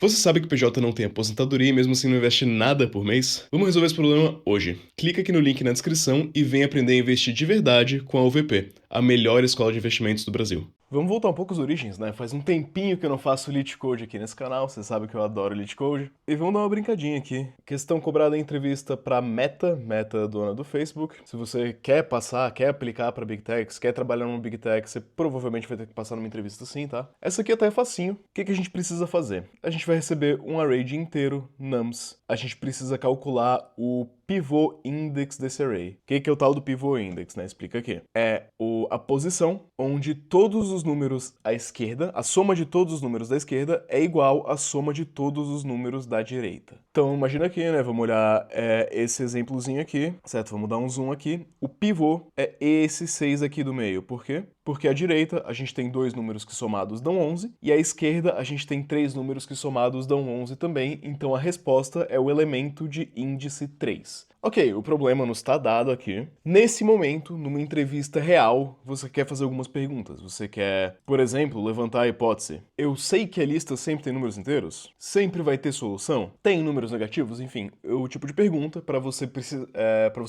Você sabe que o PJ não tem aposentadoria e mesmo assim não investe nada por mês? Vamos resolver esse problema hoje. Clica aqui no link na descrição e vem aprender a investir de verdade com a UVP, a melhor escola de investimentos do Brasil. Vamos voltar um pouco às origens, né? Faz um tempinho que eu não faço Elite Code aqui nesse canal, você sabe que eu adoro Elite Code. E vamos dar uma brincadinha aqui. Questão cobrada em entrevista para Meta, dona do Facebook. Se você quer passar, quer aplicar para Big Techs, quer trabalhar numa Big Tech, você provavelmente vai ter que passar numa entrevista sim, tá? Essa aqui até é facinho. O que a gente precisa fazer? A gente vai receber um array de inteiro, nums. A gente precisa calcular o pivot index desse array. O que é o tal do pivot index, né? Explica aqui. É a posição onde todos os números à esquerda, a soma de todos os números da esquerda é igual à soma de todos os números da direita. Então imagina aqui, né? Vamos olhar esse exemplozinho aqui, certo? Vamos dar um zoom aqui. O pivô é esse 6 aqui do meio. Por quê? Porque à direita a gente tem dois números que somados dão 11 e à esquerda a gente tem três números que somados dão 11 também, então a resposta é o elemento de índice 3. Ok, o problema nos está dado aqui. Nesse momento, numa entrevista real, você quer fazer algumas perguntas. Você quer, por exemplo, levantar a hipótese. Eu sei que a lista sempre tem números inteiros? Sempre vai ter solução? Tem números negativos? Enfim, o tipo de pergunta para você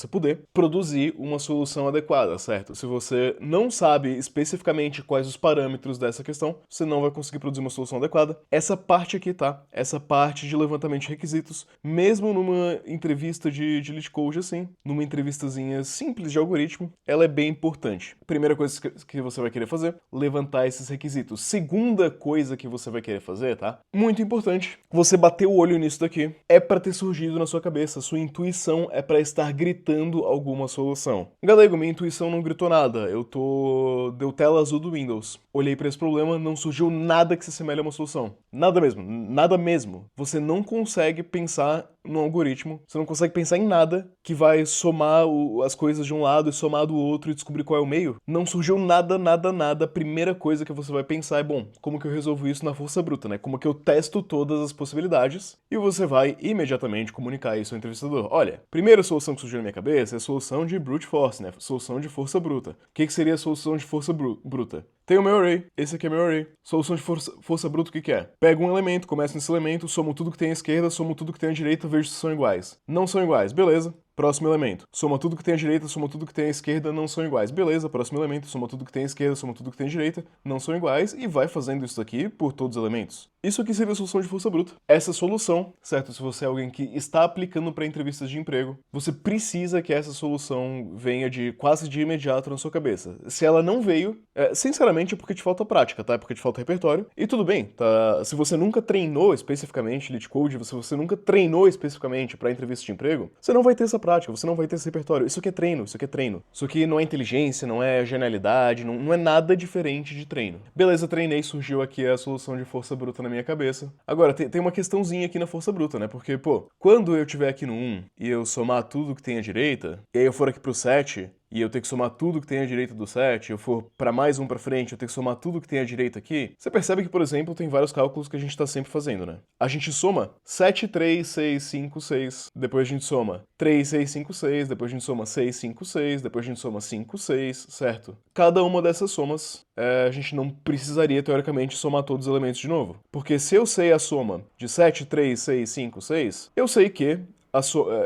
poder produzir uma solução adequada, certo? Se você não sabe especificamente quais os parâmetros dessa questão, você não vai conseguir produzir uma solução adequada. Essa parte aqui, tá? Essa parte de levantamento de requisitos, mesmo numa entrevista de Elite Code assim, numa entrevistazinha simples de algoritmo, ela é bem importante. Primeira coisa que você vai querer fazer, levantar esses requisitos. Segunda coisa que você vai querer fazer, tá? Muito importante, você bater o olho nisso daqui. É para ter surgido na sua cabeça, sua intuição é para estar gritando alguma solução. Galego, minha intuição não gritou nada, deu tela azul do Windows. Olhei para esse problema, não surgiu nada que se assemelhe a uma solução. Nada mesmo, nada mesmo. Você não consegue pensar no algoritmo, você não consegue pensar em nada que vai somar as coisas de um lado e somar do outro e descobrir qual é o meio. Não surgiu nada, nada, nada. A primeira coisa que você vai pensar é, bom, como que eu resolvo isso na força bruta, né? Como que eu testo todas as possibilidades e você vai imediatamente comunicar isso ao entrevistador. Olha, primeira solução que surgiu na minha cabeça é a solução de brute force, né? Solução de força bruta. O que seria a solução de força bruta? Tem o meu array, esse aqui é meu array. Solução de força bruta, o que é? Pego um elemento, começo nesse elemento, somo tudo que tem à esquerda, somo tudo que tem à direita, vejo se são iguais. Não são iguais, beleza. Próximo elemento. Soma tudo que tem à direita, soma tudo que tem à esquerda, não são iguais. Beleza, próximo elemento. Soma tudo que tem à esquerda, soma tudo que tem à direita, não são iguais. E vai fazendo isso daqui por todos os elementos. Isso aqui seria a solução de força bruta. Essa solução, certo? Se você é alguém que está aplicando para entrevistas de emprego, você precisa que essa solução venha quase de imediato na sua cabeça. Se ela não veio, sinceramente é porque te falta prática, tá? É porque te falta repertório. E tudo bem, tá? Se você nunca treinou especificamente Elite Code, se você nunca treinou especificamente para entrevista de emprego, você não vai ter essa prática, você não vai ter esse repertório. Isso aqui é treino, isso aqui é treino. Isso aqui não é inteligência, não é genialidade, não é nada diferente de treino. Beleza, treinei, surgiu aqui a solução de força bruta na minha cabeça. Agora, tem uma questãozinha aqui na força bruta, né? Porque, pô, quando eu tiver aqui no 1 e eu somar tudo que tem à direita, e aí eu for aqui pro 7, e eu ter que somar tudo que tem à direita do 7, eu for para mais um para frente, eu ter que somar tudo que tem à direita aqui, você percebe que, por exemplo, tem vários cálculos que a gente está sempre fazendo, né? A gente soma 7, 3, 6, 5, 6, depois a gente soma 3, 6, 5, 6, depois a gente soma 6, 5, 6, depois a gente soma 5, 6, certo? Cada uma dessas somas, a gente não precisaria, teoricamente, somar todos os elementos de novo. Porque se eu sei a soma de 7, 3, 6, 5, 6, eu sei que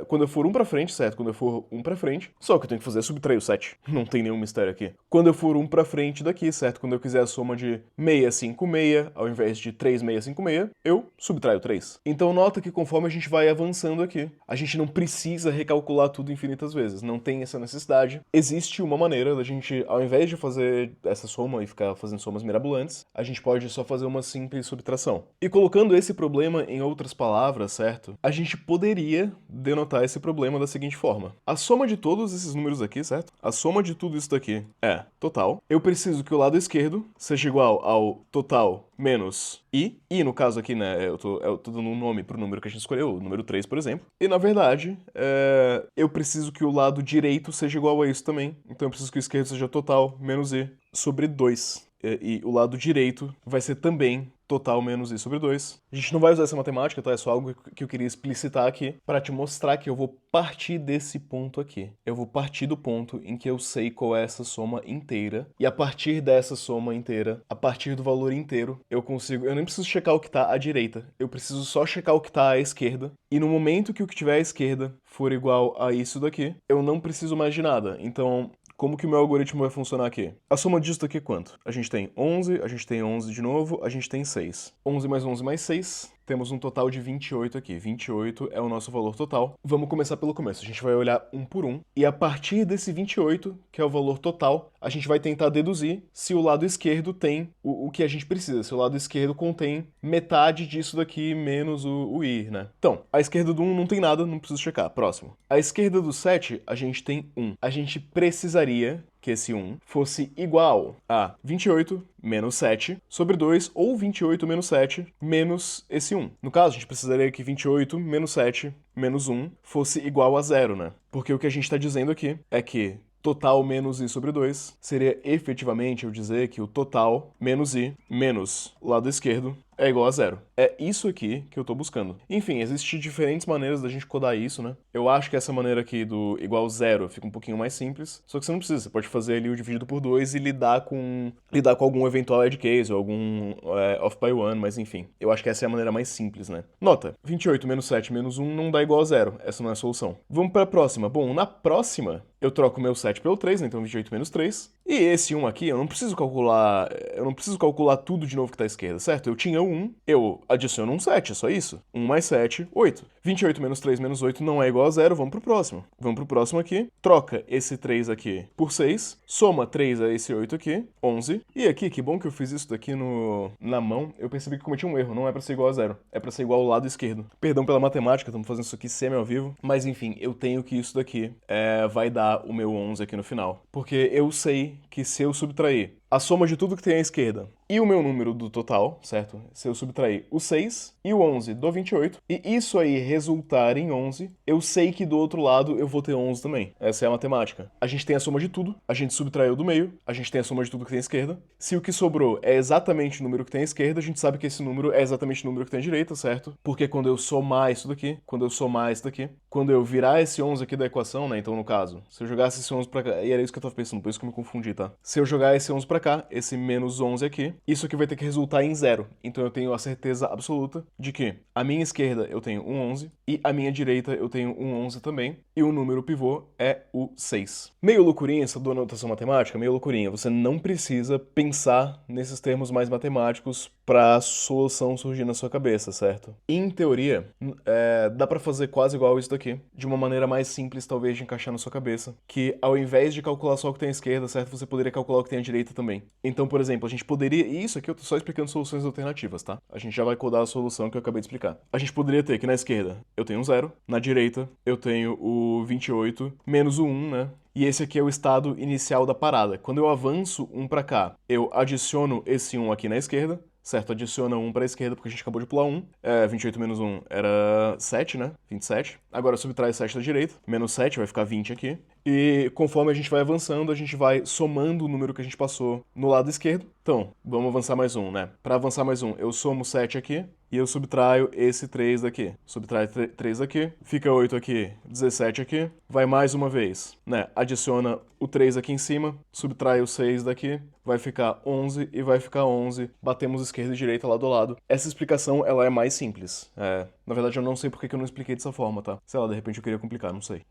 quando eu for um pra frente, certo? Quando eu for um pra frente, só o que eu tenho que fazer é subtrair o 7. Não tem nenhum mistério aqui. Quando eu for um pra frente daqui, certo? Quando eu quiser a soma de 656, ao invés de 3656, eu subtraio 3. Então nota que conforme a gente vai avançando aqui, a gente não precisa recalcular tudo infinitas vezes. Não tem essa necessidade. Existe uma maneira da gente, ao invés de fazer essa soma e ficar fazendo somas mirabolantes, a gente pode só fazer uma simples subtração. E colocando esse problema em outras palavras, certo? A gente poderia denotar esse problema da seguinte forma. A soma de todos esses números aqui, certo? A soma de tudo isso daqui é total. Eu preciso que o lado esquerdo seja igual ao total menos i. I, no caso aqui, né, eu tô dando um nome pro número que a gente escolheu, o número 3, por exemplo. E, na verdade, eu preciso que o lado direito seja igual a isso também. Então eu preciso que o esquerdo seja total menos i sobre 2. E o lado direito vai ser também total menos i sobre 2. A gente não vai usar essa matemática, tá? É só algo que eu queria explicitar aqui para te mostrar que eu vou partir desse ponto aqui. Eu vou partir do ponto em que eu sei qual é essa soma inteira, e a partir dessa soma inteira, a partir do valor inteiro, eu nem preciso checar o que tá à direita, eu preciso só checar o que tá à esquerda, e no momento que o que tiver à esquerda for igual a isso daqui, eu não preciso mais de nada. Então, como que o meu algoritmo vai funcionar aqui? A soma disso daqui é quanto? A gente tem 11, a gente tem 11 de novo, a gente tem 6. 11 mais 6, temos um total de 28 aqui. 28 é o nosso valor total. Vamos começar pelo começo. A gente vai olhar um por um. E a partir desse 28, que é o valor total, a gente vai tentar deduzir se o lado esquerdo tem o que a gente precisa. Se o lado esquerdo contém metade disso daqui menos o i, né? Então, a esquerda do 1 não tem nada, não preciso checar. Próximo. A esquerda do 7, a gente tem 1. A gente precisaria que esse 1 fosse igual a 28 menos 7 sobre 2, ou 28 menos 7 menos esse 1. No caso, a gente precisaria que 28 menos 7 menos 1 fosse igual a 0, né? Porque o que a gente está dizendo aqui é que total menos i sobre 2 seria efetivamente eu dizer que o total menos i menos o lado esquerdo é igual a 0. É isso aqui que eu tô buscando. Enfim, existem diferentes maneiras da gente codar isso, né? Eu acho que essa maneira aqui do igual a 0 fica um pouquinho mais simples, só que você não precisa. Você pode fazer ali o dividido por 2 e lidar com algum eventual edge case ou algum off by 1, mas enfim. Eu acho que essa é a maneira mais simples, né? Nota, 28 menos 7 menos 1 não dá igual a 0. Essa não é a solução. Vamos para a próxima. Bom, na próxima, eu troco meu 7 pelo 3, né? Então 28 menos 3. E esse 1 aqui, eu não preciso calcular tudo de novo que tá à esquerda, certo? Eu tinha 1, eu adiciono um 7, é só isso. 1 mais 7, 8. 28 menos 3 menos 8 não é igual a 0, vamos pro próximo. Vamos pro próximo aqui, troca esse 3 aqui por 6, soma 3 a esse 8 aqui, 11. E aqui, que bom que eu fiz isso daqui na mão, eu percebi que cometi um erro, não é pra ser igual a 0, é pra ser igual ao lado esquerdo. Perdão pela matemática, estamos fazendo isso aqui semi ao vivo, mas enfim, eu tenho que isso daqui vai dar o meu 11 aqui no final. Porque eu sei que se eu subtrair a soma de tudo que tem à esquerda e o meu número do total, certo? Se eu subtrair o 6 e o 11 do 28, e isso aí resultar em 11, eu sei que do outro lado eu vou ter 11 também. Essa é a matemática. A gente tem a soma de tudo, a gente subtraiu do meio, a gente tem a soma de tudo que tem à esquerda. Se o que sobrou é exatamente o número que tem à esquerda, a gente sabe que esse número é exatamente o número que tem à direita, certo? Porque quando eu somar isso daqui, quando eu somar isso daqui, quando eu virar esse 11 aqui da equação, né? Então, no caso, se eu jogasse esse 11 pra cá, e era isso que eu tava pensando, por isso que eu me confundi, tá? Se eu jogar esse 11 pra cá, esse menos 11 aqui, isso aqui vai ter que resultar em 0. Então eu tenho a certeza absoluta de que a minha esquerda eu tenho um 11 e a minha direita eu tenho um 11 também, e o número pivô é o 6. Meio loucurinha essa do notação matemática, meio loucurinha. Você não precisa pensar nesses termos mais matemáticos para a solução surgir na sua cabeça, certo? Em teoria, dá para fazer quase igual isso daqui, de uma maneira mais simples talvez de encaixar na sua cabeça, que ao invés de calcular só o que tem à esquerda, certo, você poderia calcular o que tem à direita também. Então, por exemplo, a gente poderia, e isso aqui eu tô só explicando soluções alternativas, tá? A gente já vai codar a solução que eu acabei de explicar. A gente poderia ter que na esquerda eu tenho um 0, na direita eu tenho o 28 menos o 1, né? E esse aqui é o estado inicial da parada. Quando eu avanço um para cá, eu adiciono esse 1 aqui na esquerda, certo? Adiciona 1 para a esquerda, porque a gente acabou de pular 1. 28 menos 1 era 7, né? 27. Agora subtrai 7 da direita. Menos 7 vai ficar 20 aqui. E conforme a gente vai avançando, a gente vai somando o número que a gente passou no lado esquerdo. Então, vamos avançar mais um, né? Para avançar mais um, eu somo 7 aqui e eu subtraio esse 3 daqui. Subtrai 3 aqui, fica 8 aqui, 17 aqui. Vai mais uma vez, né? Adiciona o 3 aqui em cima, subtrai o 6 daqui, vai ficar 11 e vai ficar 11. Batemos esquerda e direita lado a lado. Essa explicação, ela é mais simples. Na verdade, eu não sei porque que eu não expliquei dessa forma, tá? Sei lá, de repente eu queria complicar, não sei.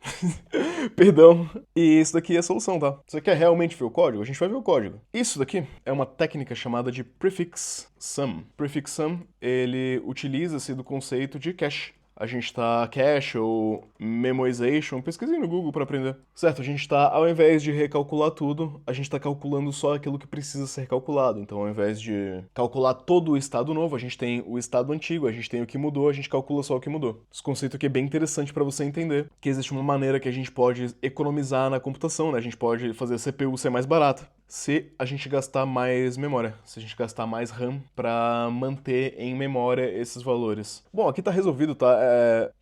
Perdão. E isso daqui é a solução, tá? Você quer realmente ver o código? A gente vai ver o código. Isso daqui é uma técnica chamada de prefix sum. Prefix sum, ele utiliza-se do conceito de cache. A gente tá cache ou memoization, pesquisei no Google para aprender. Certo, a gente tá, ao invés de recalcular tudo, a gente tá calculando só aquilo que precisa ser calculado. Então, ao invés de calcular todo o estado novo, a gente tem o estado antigo, a gente tem o que mudou, a gente calcula só o que mudou. Esse conceito aqui é bem interessante para você entender que existe uma maneira que a gente pode economizar na computação, né? A gente pode fazer a CPU ser mais barata se a gente gastar mais memória, se a gente gastar mais RAM para manter em memória esses valores. Bom, aqui tá resolvido, tá?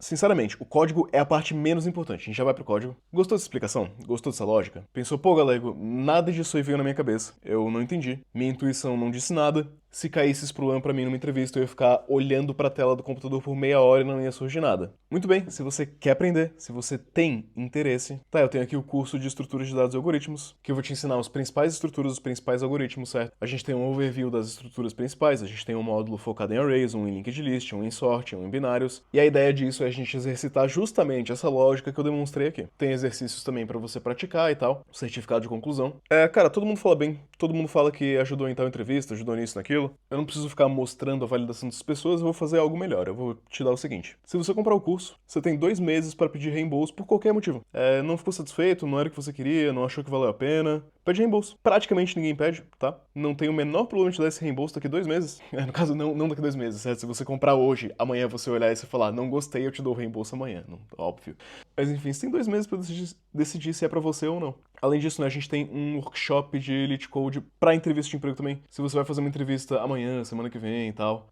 Sinceramente, o código é a parte menos importante. A gente já vai pro código. Gostou dessa explicação? Gostou dessa lógica? Pensou, pô, galego, nada disso aí veio na minha cabeça. Eu não entendi. Minha intuição não disse nada. se caísse esse problema pra mim numa entrevista, eu ia ficar olhando pra tela do computador por meia hora e não ia surgir nada. Muito bem, se você quer aprender, se você tem interesse, tá, eu tenho aqui o curso de estruturas de dados e algoritmos, que eu vou te ensinar as principais estruturas, os principais algoritmos, certo? A gente tem um overview das estruturas principais, a gente tem um módulo focado em arrays, um em linked list, um em sort, um em binários, e a ideia disso é a gente exercitar justamente essa lógica que eu demonstrei aqui. Tem exercícios também pra você praticar e tal, certificado de conclusão. Cara, todo mundo fala bem, todo mundo fala que ajudou em tal entrevista, ajudou nisso, naquilo. Eu não preciso ficar mostrando a validação das pessoas, eu vou fazer algo melhor. Eu vou te dar o seguinte: se você comprar o curso, você tem 2 meses para pedir reembolso por qualquer motivo. Não ficou satisfeito, não era o que você queria, não achou que valeu a pena, pede reembolso. Praticamente ninguém pede, tá? Não tem o menor problema de dar esse reembolso daqui 2 meses. No caso, não daqui 2 meses, certo? Se você comprar hoje, amanhã você olhar e você falar, não gostei, eu te dou o reembolso amanhã. Não, óbvio. Mas enfim, você tem 2 meses pra decidir se é pra você ou não. Além disso, né, a gente tem um workshop de Elite Code pra entrevista de emprego também. Se você vai fazer uma entrevista amanhã, semana que vem e tal,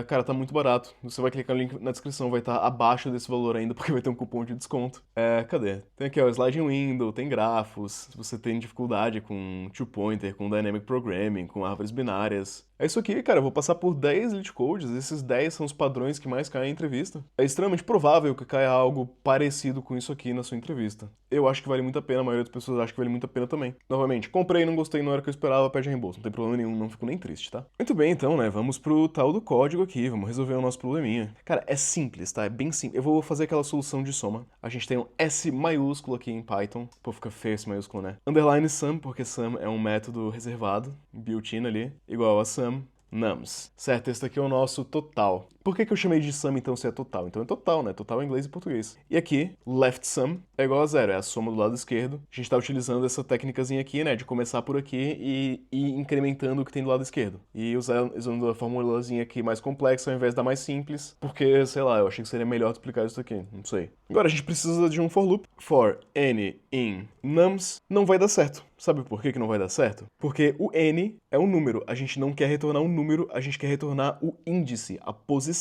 cara, tá muito barato. Você vai clicar no link na descrição, vai estar abaixo desse valor ainda, porque vai ter um cupom de desconto. Cadê? Tem aqui, ó, sliding window, tem grafos, se você tem dificuldade com two-pointer, com dynamic programming, com árvores binárias. É isso aqui, cara, eu vou passar por 10 Elite Codes, esses 10 são os padrões que mais caem em entrevista. É extremamente provável que caia algo parecido com isso aqui na sua entrevista. Eu acho que vale muito a pena, a maioria das pessoas acha que vale muito a pena também. Novamente, comprei, não gostei, não era o que eu esperava, pede reembolso, não tem problema nenhum, não fico nem triste, tá? Muito bem, então, né, vamos pro tal do código aqui, vamos resolver o nosso probleminha. Cara, é simples, tá? É bem simples. Eu vou fazer aquela solução de soma. A gente tem um S maiúsculo aqui em Python. Pô, fica feio esse maiúsculo, né? Underline sum, porque sum é um método reservado, built-in ali, igual a sum nums, certo? Esse daqui é o nosso total. Por que eu chamei de sum, então, se é total? Então é total, né? Total em inglês e português. E aqui, left sum é igual a zero, é a soma do lado esquerdo. A gente tá utilizando essa técnicazinha aqui, né? De começar por aqui e ir incrementando o que tem do lado esquerdo. E usando a formulazinha aqui mais complexa ao invés da mais simples, porque, sei lá, eu achei que seria melhor explicar isso aqui, não sei. Agora, a gente precisa de um for loop. For n in nums não vai dar certo. Sabe por que não vai dar certo? Porque o n é um número. A gente não quer retornar um número, a gente quer retornar o índice, a posição.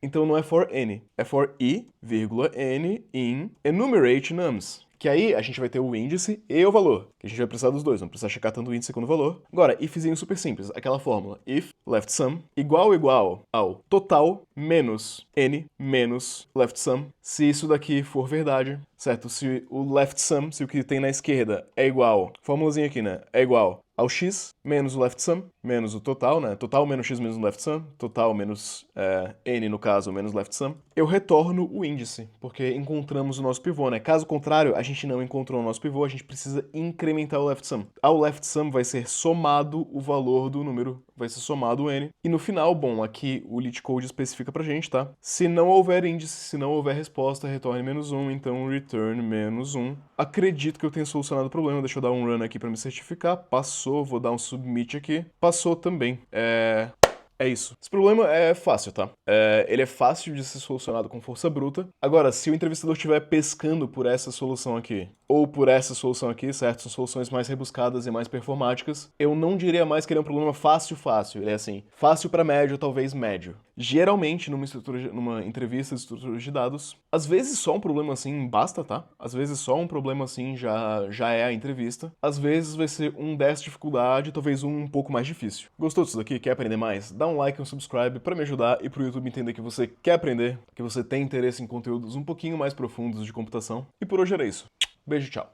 Então não é for n, é for i, n in enumerate nums. Que aí a gente vai ter o índice e o valor, que a gente vai precisar dos dois, não precisa checar tanto o índice quanto o valor. Agora, ifzinho super simples, aquela fórmula if left sum igual ao total menos n menos left sum. Se isso daqui for verdade, certo? Se o left sum, se o que tem na esquerda é igual, formulazinha aqui, né? É igual ao x menos o left sum, menos o total, né? Total menos x menos o left sum, total menos n, no caso, menos left sum. Eu retorno o índice, porque encontramos o nosso pivô, né? Caso contrário, a gente não encontrou o nosso pivô, a gente precisa incrementar o left sum. Ao left sum vai ser somado o valor do número, vai ser somado o n. E no final, bom, aqui o Elite Code especifica pra gente, tá? Se não houver índice, se não houver resposta, retorne menos 1, então return menos 1. Acredito que eu tenha solucionado o problema, deixa eu dar um run aqui pra me certificar. Passou, vou dar um submit aqui. Passou também. É isso. Esse problema é fácil, tá? Ele é fácil de ser solucionado com força bruta. Agora, se o entrevistador estiver pescando por essa solução aqui, ou por essa solução aqui, certo? São soluções mais rebuscadas e mais performáticas, eu não diria mais que ele é um problema fácil. Ele é assim, fácil para médio, talvez médio. Geralmente, numa entrevista de estruturas de dados, às vezes só um problema assim basta, tá? Às vezes só um problema assim já é a entrevista. Às vezes vai ser um dessa dificuldade, talvez um pouco mais difícil. Gostou disso daqui? Quer aprender mais? Dá um like e um subscribe pra me ajudar e pro YouTube entender que você quer aprender, que você tem interesse em conteúdos um pouquinho mais profundos de computação. E por hoje era isso. Beijo, tchau.